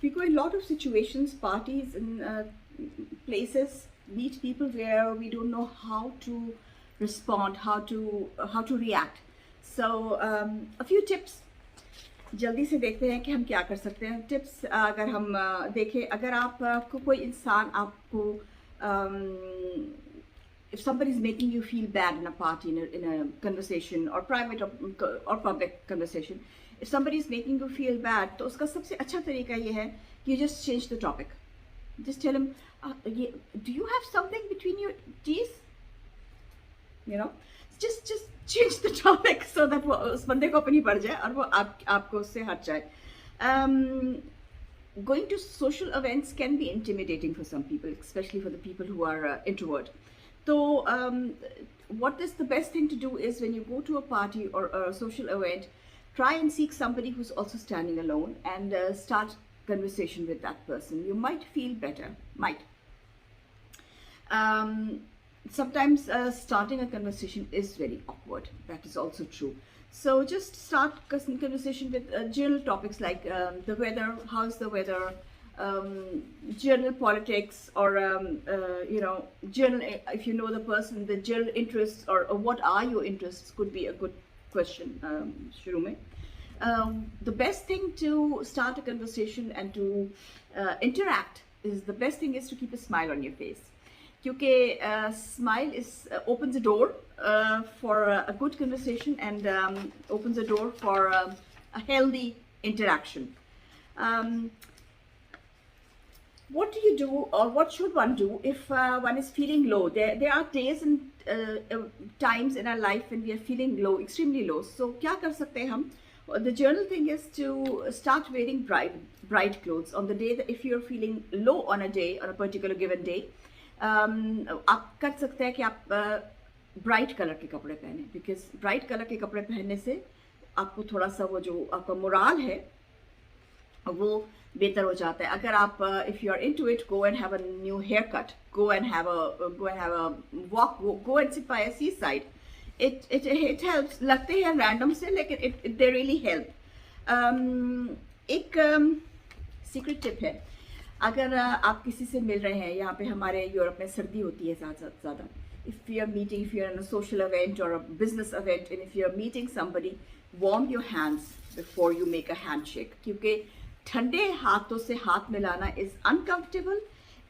we go in a lot of situations, parties, and places, meet people where we don't know how to respond, how to react. So a few tips. जल्दी से देखते हैं कि हम क्या कर सकते हैं. टिप्स अगर हम देखें, अगर आपको कोई इंसान आपको if somebody is making you feel bad in a party, in a conversation or private or public conversation, if somebody is making you feel bad, तो उसका सबसे अच्छा तरीका ये है कि you just change the topic. Just tell him, do you have something between your teeth? You know, just change the topic so that वो उस बंदे को अपनी पड़ जाए और वो आपको उससे हट जाए. Going to social events can be intimidating for some people, especially for the people who are introvert. So what is the best thing to do is when you go to a party or a social event, try and seek somebody who's also standing alone and start conversation with that person. You might feel better, might. Sometimes starting a conversation is very awkward. That is also true. So just start conversation with general topics like the weather, how's the weather, general politics, or general, if you know the person, the general interests, or what are your interests could be a good question. शुरू में the best thing to start a conversation and to interact is, the best thing is to keep a smile on your face. Because smile opens a door for a good conversation and opens a door for a healthy interaction. What do you do, or what should one do if one is feeling low? There are days and times in our life when we are feeling low, extremely low. So क्या कर सकते हैं हम? The general thing is to start wearing bright clothes on the day that if you're feeling low on a day, on a particular given day. आप कर सकते हैं कि आप ब्राइट कलर के कपड़े पहने, बिकॉज ब्राइट कलर के कपड़े पहनने से आपको थोड़ा सा वो जो आपका मोराल है वो बेहतर हो जाता है. अगर आप if you are into it, go and have a new haircut, go and have a walk, go and sit by a seaside. It helps. लगते हैं रैंडम से, लेकिन they really help. एक सीक्रेट टिप है, अगर आप किसी से मिल रहे हैं, यहाँ पे हमारे यूरोप में सर्दी होती है ज़्यादा. If you are meeting, if you are in a social event or a business event, and if you are meeting somebody, warm your hands before you make a handshake. क्योंकि ठंडे हाथों से हाथ मिलाना is uncomfortable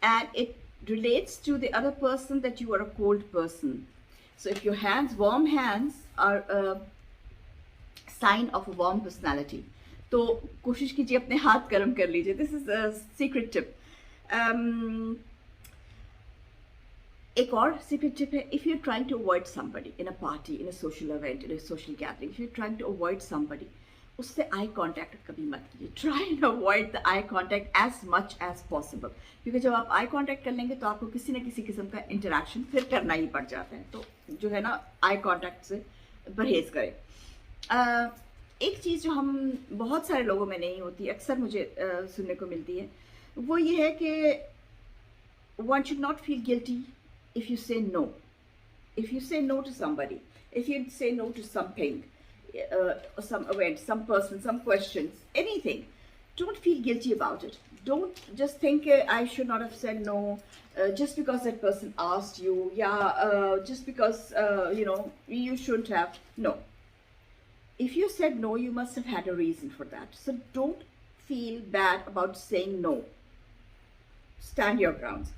and it relates to the other person that you are a cold person. So if your hands, warm hands, are a sign of a warm personality. तो कोशिश कीजिए अपने हाथ गर्म कर लीजिए. This is a secret tip. एक और secret tip है, if you're trying to avoid somebody in a party, in a social event, in a social gathering, if you're trying to avoid somebody, उससे eye contact कभी मत कीजिए. Try and avoid the eye contact as much as possible. क्योंकि जब आप eye contact कर लेंगे तो आपको किसी न किसी किस्म का interaction फिर करना ही पड़ जाता है. तो जो है ना, eye contact से परहेज करें. एक चीज़ जो हम बहुत सारे लोगों में नहीं होती, अक्सर मुझे सुनने को मिलती है, वो ये है कि one should not feel guilty if you say no. If you say no to somebody, if you say no to something, some event, some person, some questions, anything, don't feel guilty about it. Don't just think I should not have said no just because that person asked you. Just because you shouldn't have. No. If you said no, you must have had a reason for that. So don't feel bad about saying no. Stand your grounds.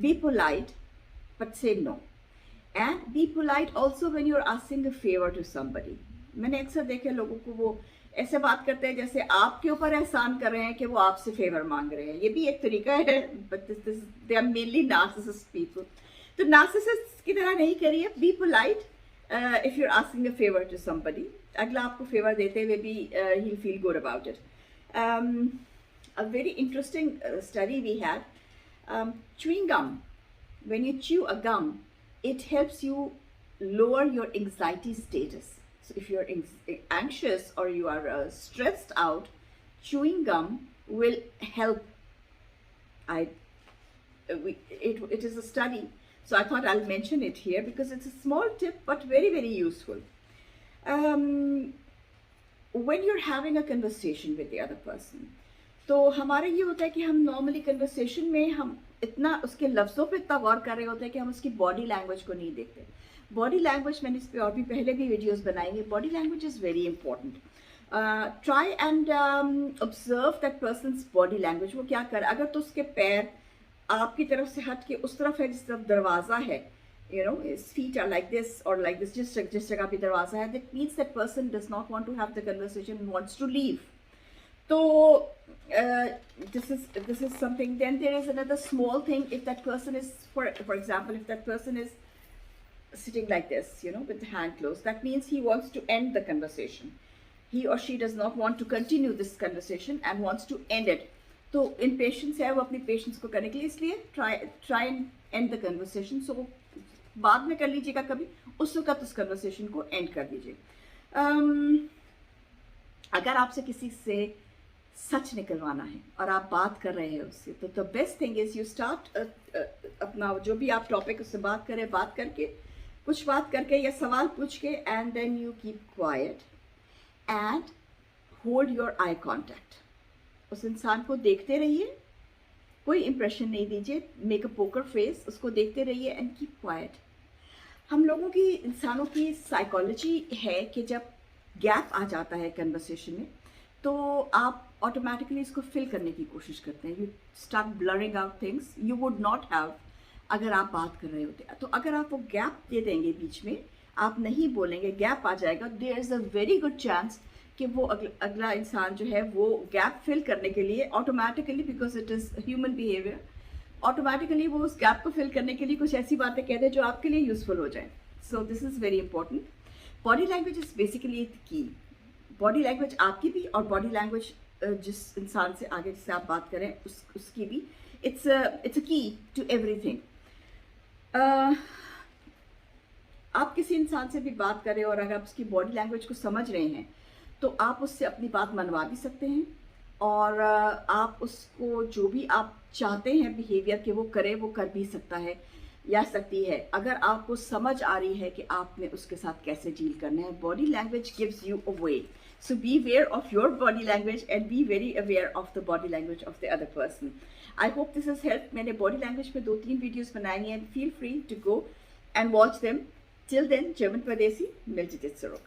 Be polite, but say no. And be polite also when you're asking a favor to somebody. मैंने अक्सर देखे लोगों को वो ऐसे बात करते हैं जैसे आपके ऊपर एहसान कर रहे हैं कि वो आपसे फेवर मांग रहे हैं. ये भी एक तरीका है, but they are mainly narcissist people. तो narcissists की तरह नहीं करिए. Be polite if you're asking a favor to somebody. अगला आपको फेवर देते हुए भी he'll feel good about it. A very interesting study we had. Chewing gum. When you chew a gum, it helps you lower your anxiety status. So if you're anxious or you are stressed out, chewing gum will help. It is a study, so I thought I'll mention it here because it's a small tip but very, very useful. When you're having a conversation with the other person, तो हमारा ये होता है कि हम normally conversation में हम इतना उसके लफ्ज़ों पे इतना गौर कर रहे होते हैं कि हम उसकी बॉडी लैंग्वेज को नहीं देखते। बॉडी लैंग्वेज, मैंने इस पे और भी पहले भी वीडियोस बनाई है। Body language is very important. Try and observe that persons body language. वो क्या कर, अगर तो उसके पैर आपकी तरफ से हट के उस तरफ है जिस तरफ दरवाज़ा है, you know, his feet are like this or like this, जिस जगह पे दरवाज़ा है, that means that person does not want to have the conversation and wants to leave. So this is something. Then there is another small thing. If that person is, for example, if that person is sitting like this, you know, with the hand closed, that means he wants to end the conversation. He or she does not want to continue this conversation and wants to end it. तो impatience है, वो अपनी patience को करने के लिए, इसलिए try and end the conversation. So बाद में कर लीजिएगा कभी, उस वक्त उस conversation को end कर दीजिए। अगर आपसे किसी से सच निकलवाना है और आप बात कर रहे हैं उससे, तो the best thing is you start अपना जो भी आप टॉपिक उससे बात करें, बात करके कुछ बात करके या सवाल पूछ के, and then you keep quiet and hold your eye contact. उस इंसान को देखते रहिए, कोई इंप्रेशन नहीं दीजिए, मेक अ पोकर फेस, उसको देखते रहिए एंड कीप क्वाइट। हम लोगों की, इंसानों की साइकोलॉजी है कि जब गैप आ जाता है कन्वर्सेशन में, तो आप ऑटोमेटिकली इसको फिल करने की कोशिश करते हैं। You start blurring out things you would not have अगर आप बात कर रहे होते। तो अगर आप वो गैप दे देंगे, बीच में आप नहीं बोलेंगे, गैप आ जाएगा, there is a very good chance कि वो अगला इंसान जो है वो गैप फिल करने के लिए automatically, because it is human behaviour, automatically वो उस गैप को फिल करने के लिए कुछ ऐसी बातें कह दे जो आपके लिए यूजफुल हो जाए। So this is very important. Body language is basically की, बॉडी लैंग्वेज आपकी भी और बॉडी लैंग्वेज जिस इंसान से आगे जिससे आप बात करें उसकी भी, इट्स अ की टू एवरीथिंग। आप किसी इंसान से भी बात करें और अगर आप उसकी बॉडी लैंग्वेज को समझ रहे हैं, तो आप उससे अपनी बात मनवा भी सकते हैं, और आप उसको जो भी आप चाहते हैं बिहेवियर के वो करे, वो कर भी सकता है या सकती है, अगर आपको समझ आ रही है कि आपने उसके साथ कैसे डील करना है। Body language gives you a way, so be aware of your body language and be very aware of the body language of the other person. I hope this is help. मैंने body language पे 2-3 videos बनाई हैं, feel free to go and watch them. Till then, जर्मन परदेसी, मिलते ज़रूर।